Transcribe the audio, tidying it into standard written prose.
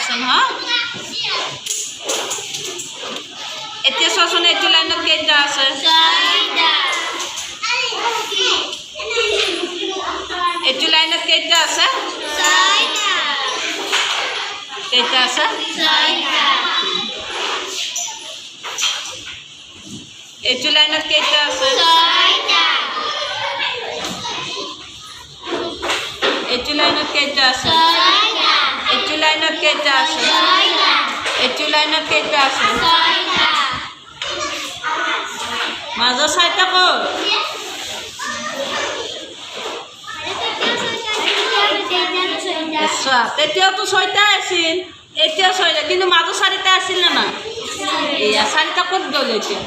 আছে নহয় এতিয়া চোৱাচোন এইটো লাইনত কেইটা আছে এইটো লাইনত কেইটা আছে কেইটা আছে এইটো লাইনত কেইটা আছে এইটো লাইনত কেইটা আছে এইটো লাইনত কেইটা আছে এইটো লাইনত কেইটা আছে মাজৰ চাৰিটা ক'ত চোৱা তেতিয়াওতো ছয়টা আছিল এতিয়া ছয়টা কিন্তু মাজৰ চাৰিটা আছিল নে নাই এয়া চাৰিটা ক'ত গ'ল এতিয়া